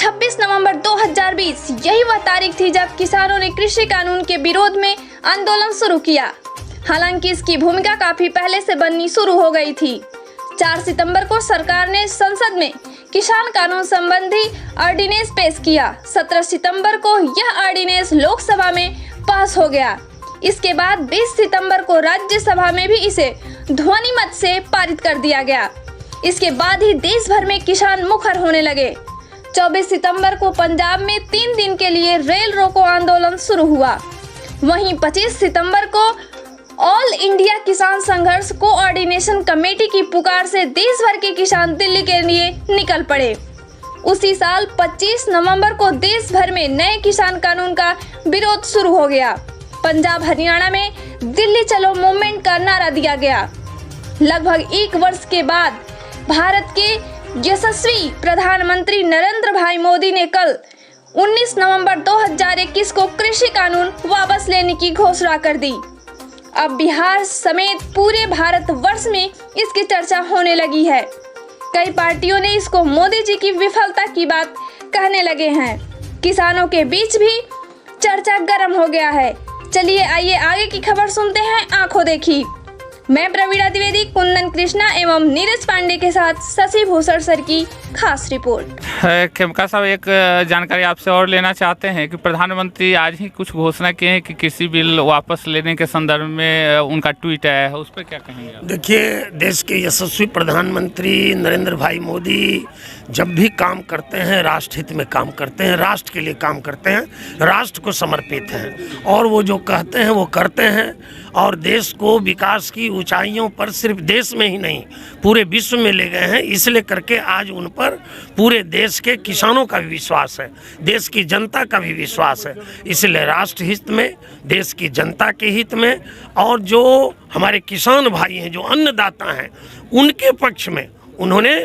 26 नवंबर 2020 यही वह तारीख थी जब किसानों ने कृषि कानून के विरोध में आंदोलन शुरू किया। हालांकि इसकी भूमिका काफी पहले से बननी शुरू हो गई थी। 4 सितंबर को सरकार ने संसद में किसान कानून संबंधी ऑर्डिनेंस पेश किया। 17 सितंबर को यह ऑर्डिनेंस लोकसभा में पास हो गया। इसके बाद 20 सितंबर को राज्यसभा में भी इसे ध्वनि मत से पारित कर दिया गया। इसके बाद ही देश भर में किसान मुखर होने लगे। 24 सितंबर को पंजाब में 3 दिन के लिए रेल रोको आंदोलन शुरू हुआ। वहीं 25 सितंबर को ऑल इंडिया किसान संघर्ष कोऑर्डिनेशन कमेटी की पुकार से देश भर के किसान दिल्ली के लिए निकल पड़े। उसी साल 25 नवंबर को देश भर में नए किसान कानून का विरोध शुरू हो गया। पंजाब हरियाणा में दिल्ली चलो मूवमेंट का नारा दिया गया। लगभग 1 वर्ष के बाद भारत के यशस्वी प्रधानमंत्री नरेंद्र भाई मोदी ने कल 19 नवंबर 2021 को कृषि कानून वापस लेने की घोषणा कर दी। अब बिहार समेत पूरे भारत वर्ष में इसकी चर्चा होने लगी है। कई पार्टियों ने इसको मोदी जी की विफलता की बात कहने लगे हैं। किसानों के बीच भी चर्चा गर्म हो गया है। चलिए आइए आगे की खबर सुनते हैं आंखों देखी। मैं प्रवीणा द्विवेदी, कुंदन कृष्णा एवं नीरज पांडे के साथ शशि भूषण सर की खास रिपोर्ट। खेमका साहब, एक जानकारी आपसे और लेना चाहते हैं कि प्रधानमंत्री आज ही कुछ घोषणा किए हैं कि कृषि बिल वापस लेने के संदर्भ में उनका ट्वीट आया है, उस पर क्या कहेंगे आप? देखिए, देश के यशस्वी प्रधानमंत्री नरेंद्र भाई मोदी जब भी काम करते हैं राष्ट्र हित में काम करते हैं, राष्ट्र के लिए काम करते हैं, राष्ट्र को समर्पित हैं और वो जो कहते हैं वो करते हैं और देश को विकास की ऊंचाइयों पर सिर्फ देश में ही नहीं पूरे विश्व में ले गए हैं। इसलिए करके आज उन पर पूरे देश के किसानों का भी विश्वास है, देश की जनता का भी विश्वास है। इसलिए राष्ट्र हित में, देश की जनता के हित में और जो हमारे किसान भाई हैं, जो अन्नदाता हैं, उनके पक्ष में उन्होंने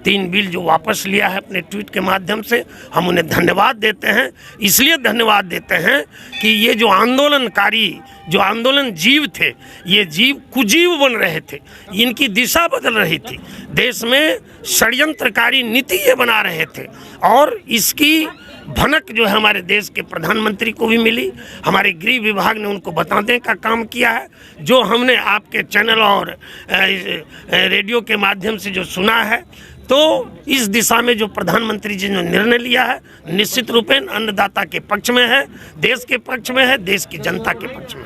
3 बिल जो वापस लिया है अपने ट्वीट के माध्यम से, हम उन्हें धन्यवाद देते हैं। इसलिए धन्यवाद देते हैं कि ये जो आंदोलनकारी, जो आंदोलन जीव थे, ये जीव कुजीव बन रहे थे, इनकी दिशा बदल रही थी, देश में षड्यंत्रकारी नीति ये बना रहे थे और इसकी भनक जो है हमारे देश के प्रधानमंत्री को भी मिली। हमारे गृह विभाग ने उनको बताने का काम किया है। जो हमने आपके चैनल और रेडियो के माध्यम से जो सुना है, तो इस दिशा में जो प्रधानमंत्री जी ने निर्णय लिया है निश्चित रूपेण अन्नदाता के पक्ष में है, देश के पक्ष में है, देश की जनता के पक्ष में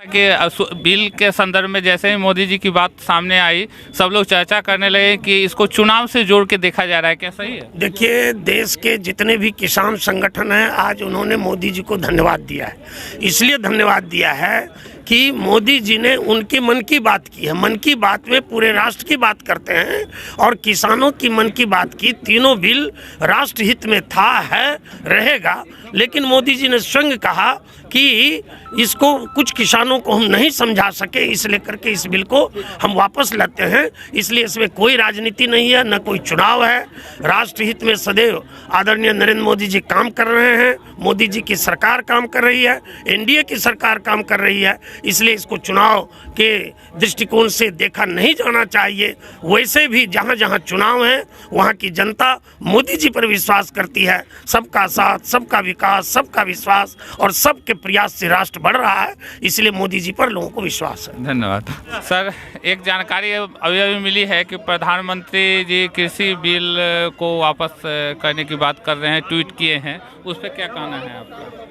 कि बिल के संदर्भ में जैसे ही मोदी जी की बात सामने आई, सब लोग चर्चा करने लगे कि इसको चुनाव से जोड़ के देखा जा रहा है, क्या सही है? देखिए, देश के जितने भी किसान संगठन हैं आज उन्होंने मोदी जी को धन्यवाद दिया है। इसलिए धन्यवाद दिया है कि मोदी जी ने उनके मन की बात की है। मन की बात में पूरे राष्ट्र की बात करते हैं और किसानों की मन की बात की। तीनों बिल राष्ट्र हित में था, है, रहेगा। लेकिन मोदी जी ने स्वयं कहा कि इसको कुछ किसानों को हम नहीं समझा सके, इसलिए करके इस बिल को हम वापस लाते हैं। इसलिए इसमें कोई राजनीति नहीं है, न कोई चुनाव है। राष्ट्र हित में सदैव आदरणीय नरेंद्र मोदी जी काम कर रहे हैं, मोदी जी की सरकार काम कर रही है, एनडीए की सरकार काम कर रही है। इसलिए इसको चुनाव के दृष्टिकोण से देखा नहीं जाना चाहिए। वैसे भी जहाँ जहाँ चुनाव है वहाँ की जनता मोदी जी पर विश्वास करती है। सबका साथ, सबका विकास, सबका विश्वास और सबके प्रयास से राष्ट्र बढ़ रहा है। इसलिए मोदी जी पर लोगों को विश्वास है। धन्यवाद सर। एक जानकारी अभी मिली है कि प्रधानमंत्री जी कृषि बिल को वापस करने की बात कर रहे हैं, ट्वीट किए हैं, उस पर क्या कहना है आपका?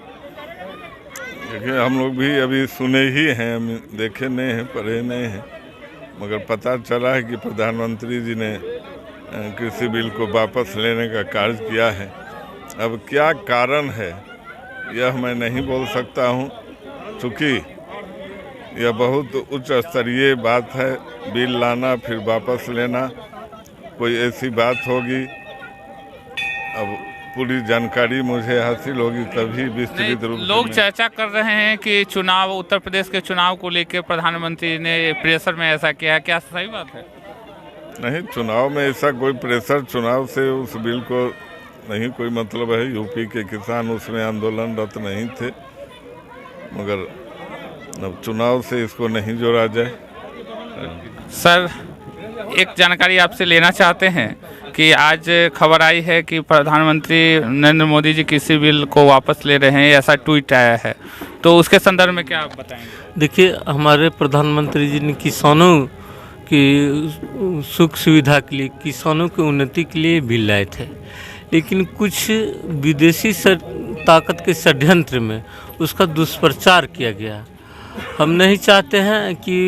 देखिए, हम लोग भी अभी सुने ही हैं, देखे नहीं हैं, पढ़े नहीं हैं, मगर पता चला है कि प्रधानमंत्री जी ने कृषि बिल को वापस लेने का कार्य किया है। अब क्या कारण है यह मैं नहीं बोल सकता हूं, चूँकि यह बहुत उच्च स्तरीय बात है। बिल लाना फिर वापस लेना, कोई ऐसी बात होगी, अब पूरी जानकारी मुझे हासिल होगी तभी विस्तृत रूप से। लोग चर्चा कर रहे हैं कि चुनाव, उत्तर प्रदेश के चुनाव को लेकर प्रधानमंत्री ने प्रेशर में ऐसा किया है, क्या सही बात है? नहीं, चुनाव में ऐसा कोई प्रेशर, चुनाव से उस बिल को नहीं कोई मतलब है। यूपी के किसान उसमें आंदोलनरत नहीं थे, मगर अब चुनाव से इसको नहीं जोड़ा जाए। सर, एक जानकारी आपसे लेना चाहते हैं कि कि आज खबर आई है कि प्रधानमंत्री नरेंद्र मोदी जी कृषि बिल को वापस ले रहे हैं, ऐसा ट्वीट आया है, तो उसके संदर्भ में क्या आप बताएंगे? देखिए, हमारे प्रधानमंत्री जी ने किसानों की सुख सुविधा के लिए, किसानों की उन्नति के लिए बिल लाए थे, लेकिन कुछ विदेशी ताकत के षड्यंत्र में उसका दुष्प्रचार किया गया। हम नहीं चाहते हैं कि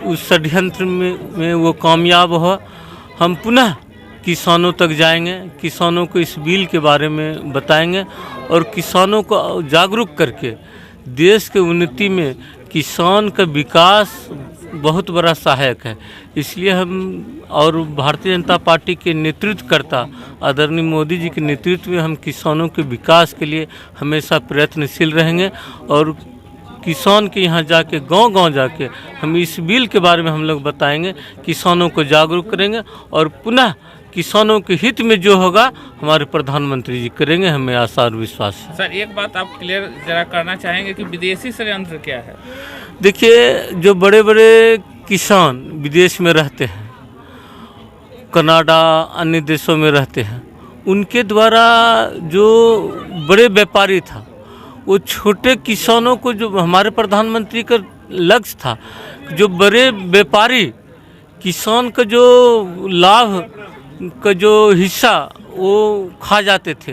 उस षड्यंत्र में वो कामयाब हो। हम पुनः किसानों तक जाएंगे, किसानों को इस बिल के बारे में बताएंगे और किसानों को जागरूक करके देश के उन्नति में किसान का विकास बहुत बड़ा सहायक है। इसलिए हम और भारतीय जनता पार्टी के नेतृत्वकर्ता आदरणीय मोदी जी के नेतृत्व में हम किसानों के विकास के लिए हमेशा प्रयत्नशील रहेंगे और किसान के यहाँ जाके गांव-गांव जाके हम इस बिल के बारे में हम लोग बताएंगे, किसानों को जागरूक करेंगे और पुनः किसानों के हित में जो होगा हमारे प्रधानमंत्री जी करेंगे, हमें आशा और विश्वास है। सर, एक बात आप क्लियर जरा करना चाहेंगे कि विदेशी षड्यंत्र क्या है? देखिए, जो बड़े बड़े किसान विदेश में रहते हैं, कनाडा अन्य देशों में रहते हैं, उनके द्वारा जो बड़े व्यापारी था वो छोटे किसानों को, जो हमारे प्रधानमंत्री का लक्ष्य था, जो बड़े व्यापारी किसान का जो लाभ का जो हिस्सा वो खा जाते थे,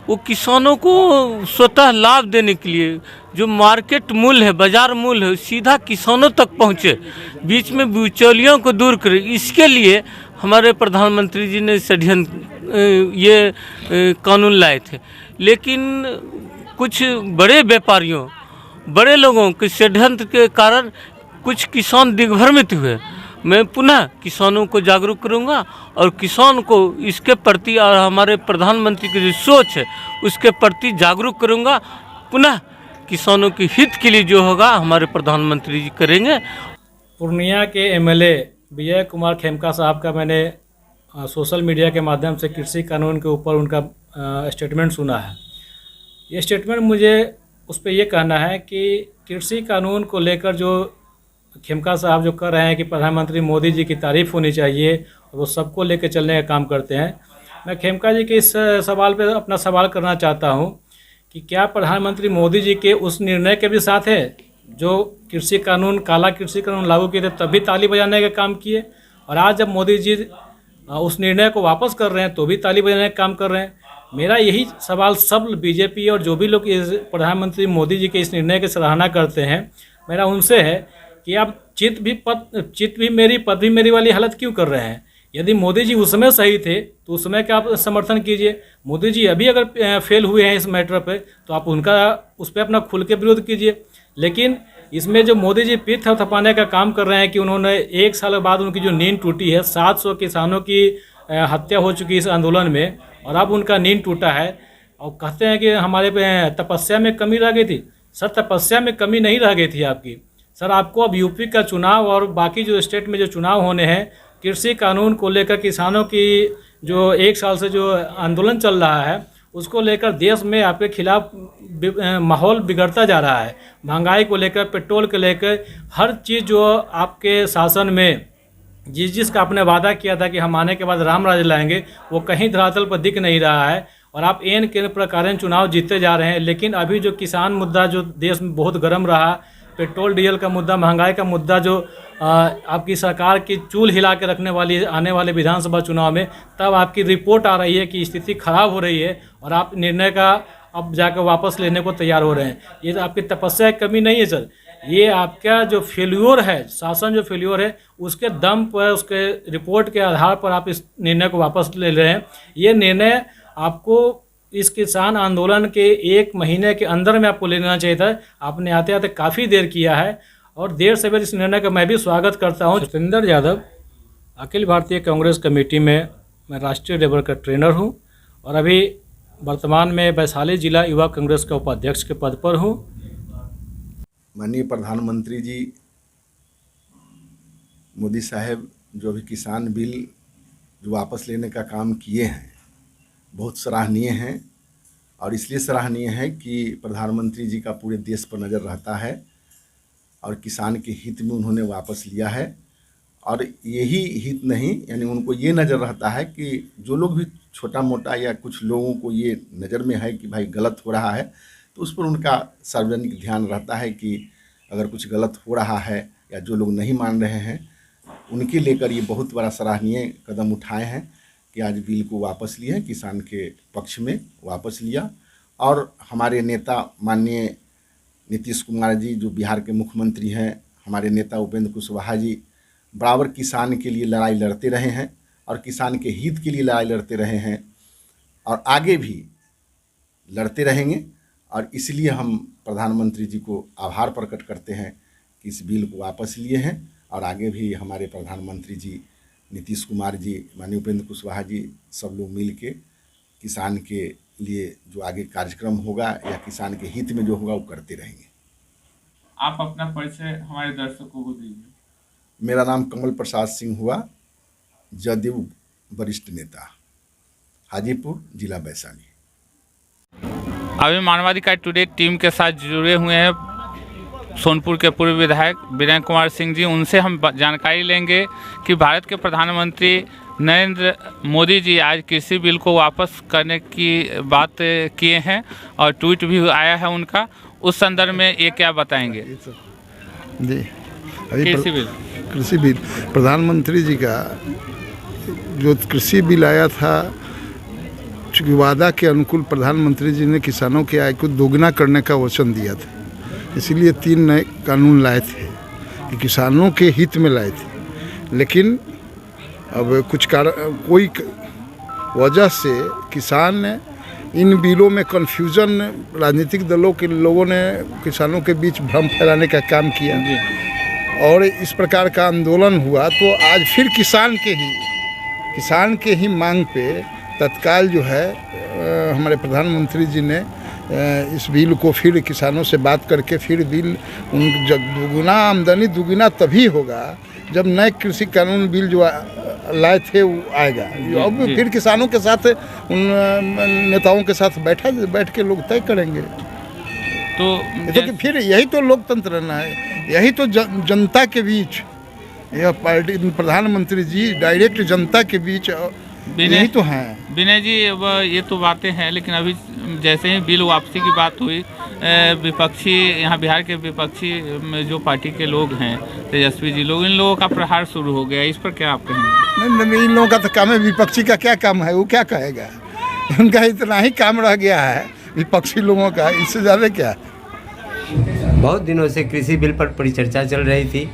वो किसानों को स्वतः लाभ देने के लिए जो मार्केट मूल्य है, बाजार मूल्य है, सीधा किसानों तक पहुँचे, बीच में बिचौलियों को दूर करे। इसके लिए हमारे प्रधानमंत्री जी ने ये कानून लाए थे। लेकिन कुछ बड़े व्यापारियों, बड़े लोगों के षड्यंत्र के कारण कुछ किसान दिग्भ्रमित हुए। मैं पुनः किसानों को जागरूक करूंगा और किसान को इसके प्रति और हमारे प्रधानमंत्री की जो सोच है उसके प्रति जागरूक करूंगा। पुनः किसानों के हित के लिए जो होगा हमारे प्रधानमंत्री जी करेंगे। पूर्णिया के एमएलए विजय कुमार खेमका साहब का मैंने सोशल मीडिया के माध्यम से कृषि कानून के ऊपर उनका स्टेटमेंट सुना है। ये स्टेटमेंट मुझे उस पर यह कहना है कि कृषि कानून को लेकर जो खेमका साहब जो कर रहे हैं कि प्रधानमंत्री मोदी जी की तारीफ़ होनी चाहिए और वो सबको लेकर चलने का काम करते हैं। मैं खेमका जी के इस सवाल पे अपना सवाल करना चाहता हूँ कि क्या प्रधानमंत्री मोदी जी के उस निर्णय के भी साथ है जो कृषि कानून, काला कृषि कानून लागू किए थे तभी ताली बजाने का काम किए, और आज जब मोदी जी उस निर्णय को वापस कर रहे हैं तो भी ताली बजाने का काम कर रहे हैं? मेरा यही सवाल सब बीजेपी और जो भी लोग इस प्रधानमंत्री मोदी जी के इस निर्णय की सराहना करते हैं, मेरा उनसे है कि आप चित भी मेरी पद भी मेरी वाली हालत क्यों कर रहे हैं? यदि मोदी जी उस समय सही थे तो उस समय का आप समर्थन कीजिए। मोदी जी अभी अगर फेल हुए हैं इस मैटर पे तो आप उनका उस पर अपना खुल के विरोध कीजिए। लेकिन इसमें जो मोदी जी पीठ थपथपाने का काम कर रहे हैं कि उन्होंने 1 साल बाद उनकी जो नींद टूटी है, 700 किसानों की हत्या हो चुकी है इस आंदोलन में, और अब उनका नींद टूटा है और कहते हैं कि हमारे तपस्या में कमी रह गई थी। सर, तपस्या में कमी नहीं रह गई थी आपकी। सर, आपको अब यूपी का चुनाव और बाकी जो स्टेट में जो चुनाव होने हैं, कृषि कानून को लेकर किसानों की जो 1 साल से जो आंदोलन चल रहा है उसको लेकर देश में आपके खिलाफ माहौल बिगड़ता जा रहा है। महंगाई को लेकर, पेट्रोल को लेकर, हर चीज़ जो आपके शासन में जिसका आपने वादा किया था कि हम आने के बाद राम राज्य लाएंगे, वो कहीं धरातल पर दिख नहीं रहा है और आप एन के प्रकार चुनाव जीतते जा रहे हैं। लेकिन अभी जो किसान मुद्दा जो देश में बहुत गर्म रहा, पेट्रोल डीजल का मुद्दा, महंगाई का मुद्दा जो आपकी सरकार की चूल हिला के रखने वाली आने वाले विधानसभा चुनाव में, तब आपकी रिपोर्ट आ रही है कि स्थिति खराब हो रही है और आप निर्णय का अब जाकर वापस लेने को तैयार हो रहे हैं। ये तो आपकी तपस्या की कमी नहीं है सर, ये आपका जो फेल्योर है, शासन जो फेल्योर है उसके दम पर, उसके रिपोर्ट के आधार पर आप इस निर्णय को वापस ले रहे हैं। ये निर्णय आपको इस किसान आंदोलन के 1 महीने के अंदर में आपको ले लेना चाहिए था। आपने आते आते काफ़ी देर किया है और देर से इस निर्णय का मैं भी स्वागत करता हूँ। सतेंद्र यादव, अखिल भारतीय कांग्रेस कमेटी में मैं राष्ट्रीय लेवल का ट्रेनर हूँ और अभी वर्तमान में वैशाली जिला युवा कांग्रेस का उपाध्यक्ष के पद पर हूँ। माननीय प्रधानमंत्री जी मोदी साहब जो भी किसान बिल जो वापस लेने का काम किए हैं बहुत सराहनीय हैं, और इसलिए सराहनीय है कि प्रधानमंत्री जी का पूरे देश पर नज़र रहता है और किसान के हित में उन्होंने वापस लिया है। और यही हित नहीं, यानी उनको ये नज़र रहता है कि जो लोग भी छोटा मोटा या कुछ लोगों को ये नज़र में है कि भाई गलत हो रहा है, तो उस पर उनका सार्वजनिक ध्यान रहता है कि अगर कुछ गलत हो रहा है या जो लोग नहीं मान रहे हैं उनके लेकर ये बहुत बड़ा सराहनीय कदम उठाए हैं कि आज बिल को वापस लिए हैं, किसान के पक्ष में वापस लिया। और हमारे नेता माननीय नीतीश कुमार जी जो बिहार के मुख्यमंत्री हैं, हमारे नेता उपेंद्र कुशवाहा जी बराबर किसान के लिए लड़ाई लड़ते रहे हैं और किसान के हित के लिए लड़ाई लड़ते रहे हैं और आगे भी लड़ते रहेंगे। और इसलिए हम प्रधानमंत्री जी को आभार प्रकट करते हैं कि इस बिल को वापस लिए हैं और आगे भी हमारे प्रधानमंत्री जी नीतीश कुमार जी, माननीय उपेंद्र कुशवाहा जी सब लोग मिल के किसान के लिए जो आगे कार्यक्रम होगा या किसान के हित में जो होगा वो करते रहेंगे। आप अपना परिचय हमारे दर्शकों को दीजिए। मेरा नाम कमल प्रसाद सिंह हुआ, जदयू वरिष्ठ नेता, हाजीपुर जिला वैशाली। अभी मानवाधिकार टुडे टीम के साथ जुड़े हुए हैं सोनपुर के पूर्व विधायक विनय कुमार सिंह जी। उनसे हम जानकारी लेंगे कि भारत के प्रधानमंत्री नरेंद्र मोदी जी आज कृषि बिल को वापस करने की बात किए हैं और ट्वीट भी आया है उनका, उस संदर्भ में ये क्या बताएंगे? जी, अभी कृषि बिल प्रधानमंत्री जी का जो कृषि बिल आया था, चूँकि वादा के अनुकूल प्रधानमंत्री जी ने किसानों की आय को दोगुना करने का वचन दिया था, इसीलिए 3 नए कानून लाए थे कि किसानों के हित में लाए थे। लेकिन अब कुछ कोई वजह से किसान इन बिलों में कन्फ्यूजन, राजनीतिक दलों के लोगों ने किसानों के बीच भ्रम फैलाने का काम किया और इस प्रकार का आंदोलन हुआ। तो आज फिर किसान के ही मांग पे तत्काल जो है हमारे प्रधानमंत्री जी ने इस बिल को फिर किसानों से बात करके फिर बिल उन दुगुना आमदनी दुगुना तभी होगा जब नए कृषि कानून बिल जो लाए थे वो आएगा। अब फिर किसानों के साथ उन नेताओं के साथ बैठ के लोग तय करेंगे। तो फिर यही तो लोकतंत्र रहना है, यही तो जनता के बीच, यह पार्टी प्रधानमंत्री जी डायरेक्ट जनता के बीच यही तो हैं। विनय जी, अब ये तो बातें हैं, लेकिन अभी जैसे ही बिल वापसी की बात हुई, विपक्षी यहाँ बिहार के विपक्षी जो पार्टी के लोग हैं, तेजस्वी जी लोग, इन लोगों का प्रहार शुरू हो गया, इस पर क्या आप कहेंगे? नहीं, इन लोगों का तो काम है, विपक्षी का क्या काम है, वो क्या कहेगा? उनका इतना ही काम रह गया है विपक्षी लोगों का, इससे ज़्यादा क्या? बहुत दिनों से कृषि बिल पर परिचर्चा चल रही थी।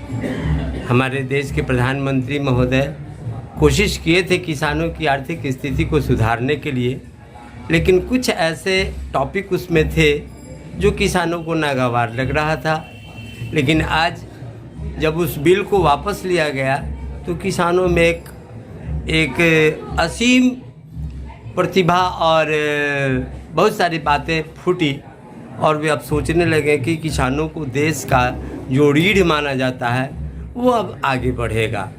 हमारे देश के प्रधानमंत्री महोदय कोशिश किए थे किसानों की आर्थिक स्थिति को सुधारने के लिए, लेकिन कुछ ऐसे टॉपिक उसमें थे जो किसानों को नागवार लग रहा था। लेकिन आज जब उस बिल को वापस लिया गया तो किसानों में एक असीम प्रतिभा और बहुत सारी बातें फूटी और वे अब सोचने लगे कि किसानों को देश का जो रीढ़ माना जाता है वो अब आगे बढ़ेगा।